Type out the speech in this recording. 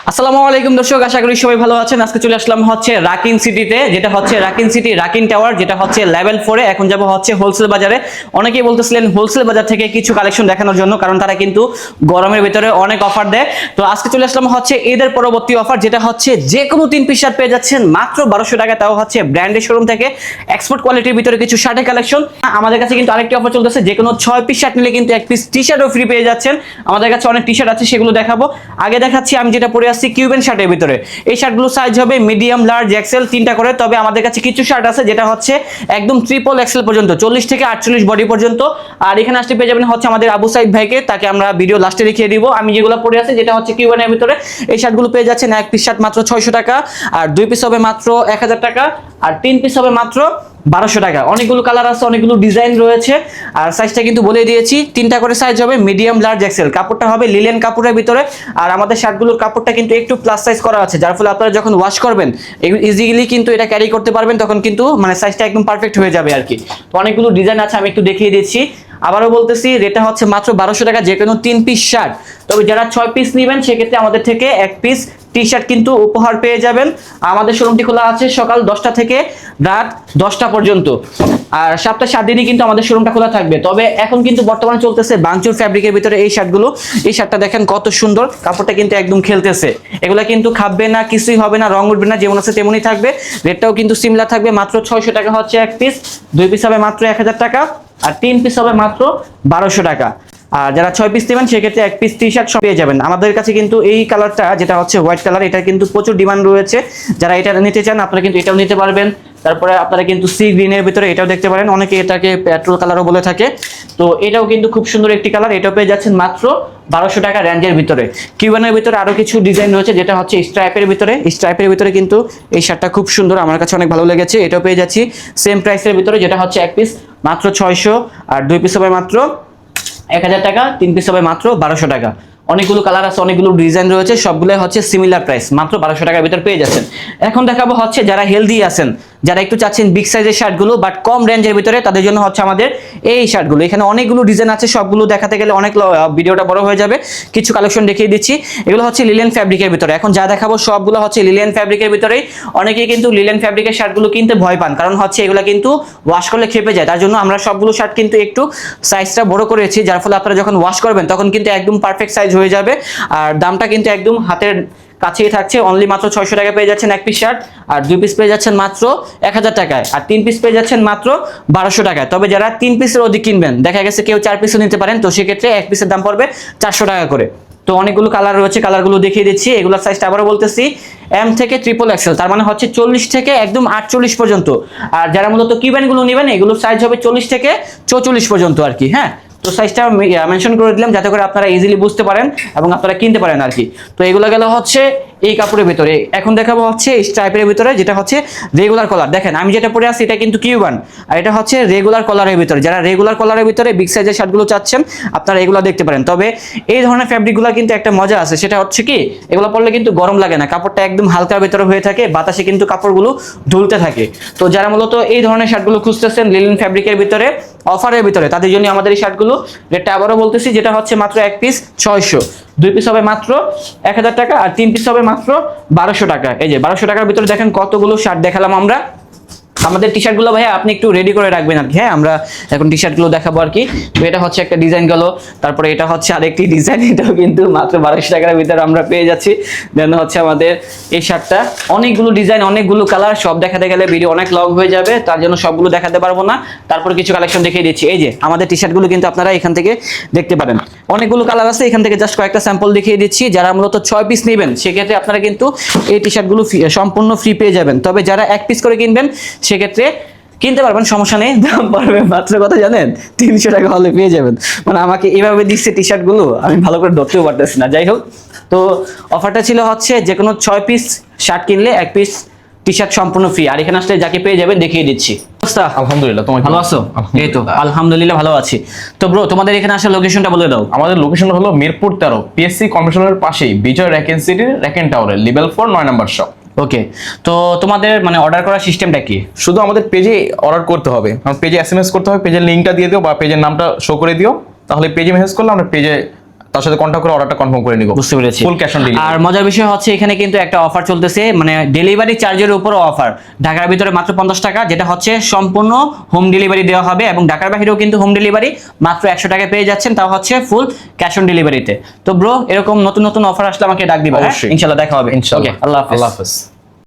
আসসালামু আলাইকুম দর্শক, আশা করি সবাই ভালো আছেন। আজকে চলে আসলাম হচ্ছে রাকিন সিটিতে, যেটা হচ্ছে রাকিন সিটি রাকিন টাওয়ার, যেটা হচ্ছে লেভেল 4-এ। এখন যাব হচ্ছে হোলসেল বাজারে। অনেকেই বলতেছিলেন হোলসেল বাজার থেকে কিছু কালেকশন দেখানোর জন্য, কারণ তারা কিন্তু গরমের ভিতরে অনেক অফার দেয়। তো আজকে চলে আসলাম হচ্ছে ঈদের পরবর্তী অফার, যেটা হচ্ছে যে কোনো 3 পিস শার্ট পেয়ে যাচ্ছেন মাত্র 1200 টাকা, তাও হচ্ছে ব্র্যান্ডের শোরুম থেকে এক্সপোর্ট কোয়ালিটির ভিতরে কিছু শার্টের কালেকশন। আমাদের কাছে কিন্তু আরেকটি অফার চলতেছে, যে কোনো 6 পিস শার্ট নিলে কিন্তু 1 পিস টি শার্টও ফ্রি পেয়ে যাচ্ছেন। আমাদের কাছে অনেক টি শার্ট আছে, সেগুলো দেখাবো। আগে দেখাচ্ছি আমি যেটা পরে আসছি কিউবেন শার্টের ভিতরে। এই শার্টগুলো সাইজ হবে মিডিয়াম, লার্জ, এক্সেল 3টা করে। তবে আমাদের কাছে কিছু শার্ট আছে যেটা হচ্ছে একদম ট্রিপল এক্সেল পর্যন্ত, 40 থেকে 48 বডি পর্যন্ত। আর এখানে আসতে পেয়ে যাবেন হচ্ছে আমাদের আবু সাইদ ভাইকে, তাকে আমরা ভিডিও লাস্টে দেখিয়ে দিব। আমি যেগুলো পরে আছি যেটা হচ্ছে কিউবেনের ভিতরে, এই শার্টগুলো পেয়ে যাচ্ছেন 1 পিস শার্ট মাত্র 600 টাকা, আর 2 পিস হবে মাত্র 1000 টাকা, আর 3 পিস হবে মাত্র 1200 টাকা। অনেকগুলো কালার আছে, অনেকগুলো ডিজাইন রয়েছে। আর সাইজটা কিন্তু বলে দিয়েছি, 3টা করে সাইজ হবে মিডিয়াম, লার্জ, এক্সেল। কাপড়টা হবে লিলেন কাপড়ের ভিতরে। আর আমাদের শার্টগুলোর কাপড়টা কিন্তু একটু প্লাস সাইজ করা আছে, যার ফলে আপনারা যখন ওয়াশ করবেন ইজিলি কিন্তু এটা ক্যারি করতে পারবেন, তখন কিন্তু মানে সাইজটা একদম পারফেক্ট হয়ে যাবে আর কি। তো অনেকগুলো ডিজাইন আছে, আমি একটু দেখিয়ে দিচ্ছি। আবারও বলতেছি, রেটটা হচ্ছে মাত্র 1200 টাকা, যে কোনো 3 পিস শার্ট। তবে যারা 6 পিস নেবেন সেক্ষেত্রে আমাদের থেকে 1 পিস টি শার্ট কিন্তু উপহার পেয়ে যাবেন। আমাদের শোরুমটি খোলা আছে সকাল 10টা থেকে রাত 10টা পর্যন্ত, আর সপ্তাহে 7 দিনই কিন্তু আমাদের শোরুমটা খোলা থাকবে। তবে এখন কিন্তু বর্তমানে চলতেছে বাংচুর ফ্যাব্রিকের ভিতরে এই শার্টগুলো। এই শার্টটা দেখেন কত সুন্দর, কাপড়টা কিন্তু একদম খেলতেছে। এগুলা কিন্তু খাবে না, কিছুই হবে না, রং উঠবে না, যেমন আছে তেমনই থাকবে। রেটটাও কিন্তু সিমিলার থাকবে, মাত্র 600 টাকা হচ্ছে 1 পিস, 2 পিস হবে মাত্র 1000 টাকা, আর 3 পিস হবে মাত্র 1200 টাকা। আর যারা 6 পিস নেবেন সেক্ষেত্রে 1 পিস টি শার্ট সব পেয়ে যাবেন। আমাদের কাছে কিন্তু এই কালারটা যেটা হচ্ছে হোয়াইট কালার, এটা কিন্তু প্রচুর ডিমান্ড রয়েছে। যারা এটা নিতে চান আপনারা কিন্তু এটাও নিতে পারবেন। তারপরে আপনারা কিন্তু সি গ্রিনের ভিতরে এটাও দেখতে পারেন, অনেকে এটাকে পেট্রোল কালারও বলে থাকে। তো এটাও কিন্তু খুব সুন্দর একটি কালার, এটাও পেয়ে যাচ্ছেন মাত্র 1200 টাকা রেঞ্জের ভিতরে। কিউবানের ভিতরে আরো কিছু ডিজাইন রয়েছে, যেটা হচ্ছে স্ট্রাইপের ভিতরে। স্ট্রাইপের ভিতরে কিন্তু এই শার্টটা খুব সুন্দর, আমার কাছে অনেক ভালো লেগেছে। এটাও পেয়ে যাচ্ছি সেম প্রাইসের ভিতরে, যেটা হচ্ছে 1 পিস মাত্র 600, আর 2 পিস হবে মাত্র 1000 টাকা, 3 পিস হবে মাত্র 1200 টাকা। অনেকগুলো কালার আছে, অনেকগুলো ডিজাইন রয়েছে, সবগুলো হচ্ছে সিমিলার প্রাইস, মাত্র 1200 টাকার ভিতর পেয়ে যাচ্ছেন। এখন দেখাবো হচ্ছে যারা হেলদি আছেন, যারা একটু চাচ্ছেন বিগ সাইজের শার্টগুলো বাট কম রেঞ্জের ভিতরে, তাদের জন্য হচ্ছে আমাদের এই শার্টগুলো। এখানে অনেকগুলো ডিজাইন আছে, সবগুলো দেখাতে গেলে অনেক ভিডিওটা বড় হয়ে যাবে। কিছু কালেকশন দেখিয়ে দিচ্ছি। এগুলো হচ্ছে লিলেন ফ্যাব্রিকের ভিতরে। এখন যা দেখাবো সবগুলো হচ্ছে লিলেন ফ্যাব্রিকের ভিতরেই। অনেকেই কিন্তু লিলেন ফ্যাব্রিকের শার্টগুলো কিনতে ভয় পান, কারণ হচ্ছে এগুলো কিন্তু ওয়াশ করলে খেপে যায়। তার জন্য আমরা সবগুলো শার্ট কিন্তু একটু সাইজটা বড় করেছি, যার ফলে আপনারা যখন ওয়াশ করবেন তখন কিন্তু একদম পারফেক্ট সাইজ হয়ে যাবে। আর দামটা কিন্তু একদম হাতের কাছেই থাকছে, অনলি মাত্র 600 টাকা পেয়ে যাচ্ছেন 1 পিস শার্ট, আর 2 পিস পেয়ে যাচ্ছেন মাত্র 1000 টাকায়, আর 3 পিস পেয়ে যাচ্ছেন মাত্র 1200 টাকায়। তবে যারা 3 পিসের অধিক কিনবেন, দেখা গেছে কেউ 4 পিসও নিতে পারেন, তো সেক্ষেত্রে 1 পিসের দাম পড়বে 400 টাকা করে। তো অনেকগুলো কালার রয়েছে, কালারগুলো দেখিয়ে দিচ্ছি। এগুলোর সাইজটা আবারও বলতেছি, এম থেকে ট্রিপল এক্সেল, তার মানে হচ্ছে 40 থেকে একদম 48 পর্যন্ত। আর যারা মূলত কিউবেনগুলো নেবেন, এগুলোর সাইজ হবে 40 থেকে 44 পর্যন্ত আর কি। হ্যাঁ, তো সাইজটা মেনশন করে দিলাম যাতে করে আপনারা ইজিলি বুঝতে পারেন এবং আপনারা কিনতে পারেন আর কি। তো এগুলো গেল হচ্ছে এই কাপড়ের ভিতরে। এখন দেখাবো হচ্ছে স্ট্রাইপের ভিতরে, যেটা হচ্ছে রেগুলার কলার। দেখেন আমি যেটা পরে আছি এটা কিন্তু কিউবান, আর এটা হচ্ছে রেগুলার কলারের ভিতরে। যারা রেগুলার কলারের ভিতরে বিগ সাইজের শার্টগুলো চাচ্ছেন, আপনারা এগুলো দেখতে পারেন। তবে এই ধরনের ফ্যাব্রিকগুলো কিন্তু একটা মজা আছে, সেটা হচ্ছে কি এগুলো পরলে কিন্তু গরম লাগে না, কাপড়টা একদম হালকার ভিতরে হয়ে থাকে, বাতাসে কিন্তু কাপড়গুলো ঝুলতে থাকে। তো যারা মূলত এই ধরনের শার্টগুলো খুঁজতেছেন লিলেন ফ্যাব্রিকের ভিতরে অফারের ভিতরে, তাদের জন্য আমাদের এই শার্টগুলো। রেটটা আবারও বলতেছি, যেটা হচ্ছে মাত্র 1 পিস 600, 2 পিস হবে মাত্র 1000 টাকা, আর 3 পিস হবে মাত্র 1200 টাকা। এই যে 1200 টাকার ভিতরে দেখেন কতগুলো শার্ট দেখালাম আমরা। আমাদের টি শার্টগুলো ভাইয়া আপনি একটু রেডি করে রাখবেন আর কি। হ্যাঁ, আমরা এখন টি শার্টগুলো দেখাবো আর কি। তো এটা হচ্ছে একটা ডিজাইন গেল, তারপরে এটা হচ্ছে আরেকটি ডিজাইন, এটাও কিন্তু মাত্র 1200 টাকার ভিতরে আমরা পেয়ে যাচ্ছি। দেন হচ্ছে আমাদের এই শার্টটা, অনেকগুলো ডিজাইন, অনেকগুলো কালার, সব দেখাতে গেলে ভিডিও অনেক লং হয়ে যাবে, তার জন্য সবগুলো দেখাতে পারবো না। তারপরে কিছু কালেকশন দেখিয়ে দিচ্ছি। এই যে আমাদের টি শার্টগুলো কিন্তু আপনারা এখান থেকে দেখতে পারেন, অনেকগুলো কালার আছে, এখান থেকে জাস্ট কয়েকটা স্যাম্পল দেখিয়ে দিচ্ছি। যারা মূলত 6 পিস নেবেন সেক্ষেত্রে আপনারা কিন্তু এই টি শার্টগুলো সম্পূর্ণ ফ্রি পেয়ে যাবেন। তবে যারা 1 পিস করে কিনবেন সেক্ষেত্রে কিনতে পারবেন, সমস্যা নেই। দাম পড়বে মাত্র কত জানেন? 300 টাকা হলে পেয়ে যাবেন। মানে আমাকে এভাবে দিচ্ছে টি শার্টগুলো, আমি ভালো করে ধরতেও পারতেছি না। যাই হোক, তো অফারটা ছিল হচ্ছে যে কোনো 6 পিস শার্ট কিনলে 1 পিস টি শার্ট সম্পূর্ণ ফ্রি। আর এখানে আসলে যাকে পেয়ে যাবেন দেখিয়ে দিচ্ছি। আলহামদুলিল্লাহ, তোমার ভালো আছো? এই তো আলহামদুলিল্লাহ ভালো আছি। তো ব্রো, তোমাদের এখানে আসার লোকেশনটা বলে দাও। আমাদের লোকেশন হলো মিরপুর 13, পিএসসি কনভেনশনের পাশেই বিজয় রাকিন সিটির রাকিন টাওয়ারের লেভেল 4 9 নাম্বার শপ। ওকে, তো তোমাদের মানে অর্ডার করার সিস্টেমটা কি? শুধু আমাদের পেজে অর্ডার করতে হবে, পেজে এসএমএস করতে হবে, পেজের লিঙ্কটা দিয়ে দিও বা পেজের নামটা শো করে দিও, তাহলে পেজে মেসেজ করলে আমরা পেজে তার সাথে কন্ট্যাক্ট করে অর্ডারটা কনফার্ম করে নিব। বুঝতে পেরেছি। Full cash on delivery. আর মজার বিষয় হচ্ছে এখানে কিন্তু একটা অফার চলতেছে, মানে ডেলিভারি চার্জের উপরও অফার। ঢাকার ভিতরে মাত্র 50 টাকা, যেটা হচ্ছে সম্পূর্ণ হোম ডেলিভারি দেওয়া হবে, এবং ঢাকার বাইরেও কিন্তু হোম ডেলিভারি মাত্র 100 টাকায় পেয়ে যাচ্ছেন, তাও হচ্ছে ফুল ক্যাশ অন ডেলিভারিতে। তো ব্রো, এরকম নতুন নতুন অফার আসলে আমাকে ডাক দিবা, অবশ্যই। ইনশাআল্লাহ দেখা হবে। ইনশাআল্লাহ। ওকে, আল্লাহ হাফেজ। আল্লাহ হাফেজ।